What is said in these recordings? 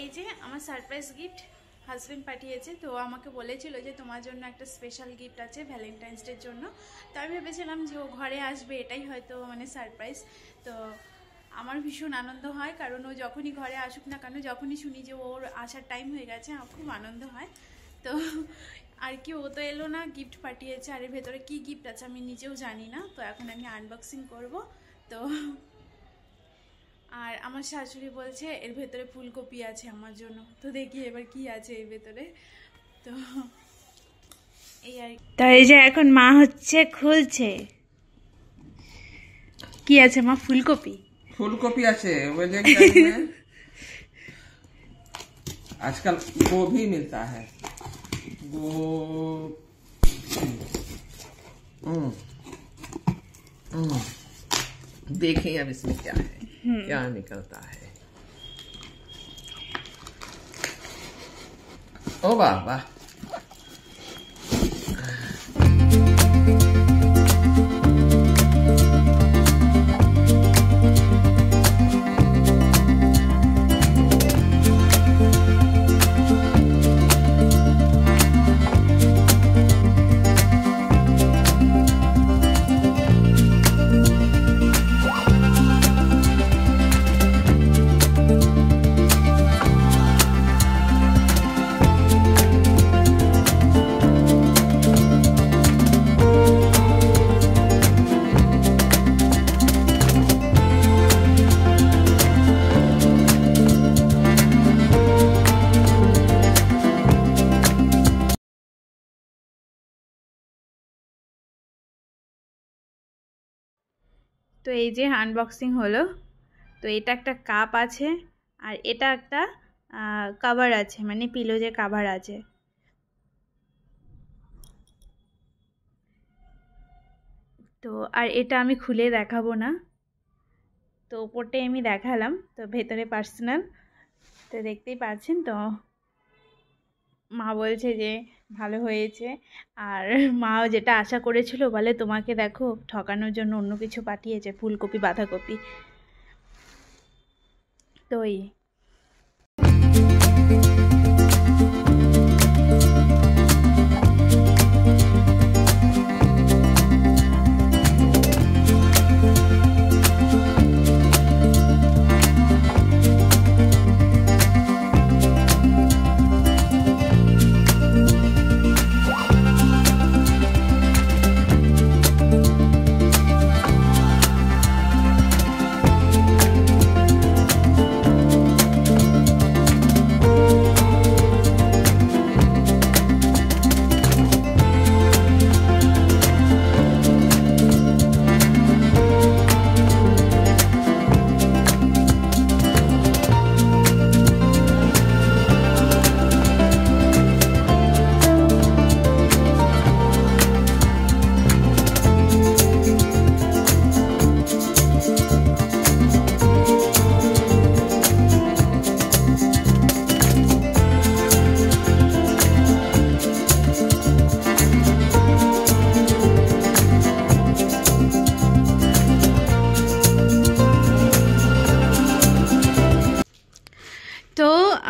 এই যে আমার সারপ্রাইজ গিফট হাজবেন্ড পাঠিয়েছে। তো আমাকে বলেছিল যে তোমার জন্য একটা স্পেশাল গিফট আছে ভ্যালেন্টাইন্স ডের জন্য। তো আমি ভেবেছিলাম যে ও ঘরে আসবে, এটাই হয়তো মানে সারপ্রাইজ। তো আমার ভীষণ আনন্দ হয়, কারণ ও যখনই ঘরে আসুক না কেন, যখনই শুনি যে ওর আসার টাইম হয়ে গেছে, আমার খুব আনন্দ হয়। তো আর কি, ও তো এলো না, গিফট পাঠিয়েছে। আর এর ভেতরে কী গিফট আছে আমি নিজেও জানি না। তো এখন আমি আনবক্সিং করব। তো আর আমার শাশুড়ি বলছে এর ভেতরে ফুলকপি আছে আমার জন্য। তো দেখি এবার কি আছে এর ভেতরে। তো এই আর তো এই যে এখন মা হচ্ছে খুলছে। কি আছে মা? ফুলকপি। फूलकोपी আছে बोले आजकल गोभी मिलता है। देखें अब इसमें क्या है, क्या निकलता है। ओ वाह वाह, তো এই যে আনবক্সিং হলো। তো এটা একটা কাপ আছে, আর এটা একটা কভার আছে, মানে পিলো যে কভার আছে। তো আর এটা আমি খুলে দেখাবো না, তো ওপরটাই আমি দেখালাম। তো ভেতরে পার্সোনাল, তো দেখতেই পাচ্ছেন। তো মা বলছে যে ভালো হয়েছে। আর মাও যেটা আশা করেছিল, বলে তোমাকে দেখো ঠকানোর জন্য অন্য কিছু পাঠিয়েছে, ফুলকপি বাঁধাকপি। তো এই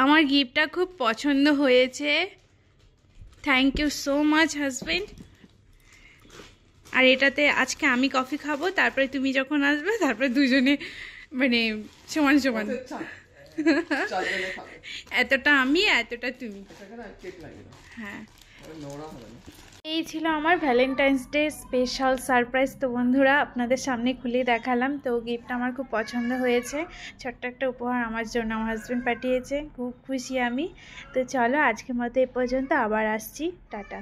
আমার গিফটটা খুব পছন্দ হয়েছে। Thank you so much husband. আর এটাতে আজকে আমি কফি খাবো, তারপরে তুমি যখন আসবে তারপরে দুজনে মানে সমান সমান, এতটা আমি এতটা তুমি। হ্যাঁ, এই ছিল আমার ভ্যালেন্টাইন্স ডে স্পেশাল সারপ্রাইজ। তো বন্ধুরা, আপনাদের সামনে খুলে দেখালাম। তো গিফটটা আমার খুব পছন্দ হয়েছে। ছোট্ট একটা উপহার আমার জন্য আমার হাজব্যান্ড পাঠিয়েছে, খুব খুশি আমি। তো চলো আজকের মতো এ পর্যন্ত, আবার আসছি, টাটা।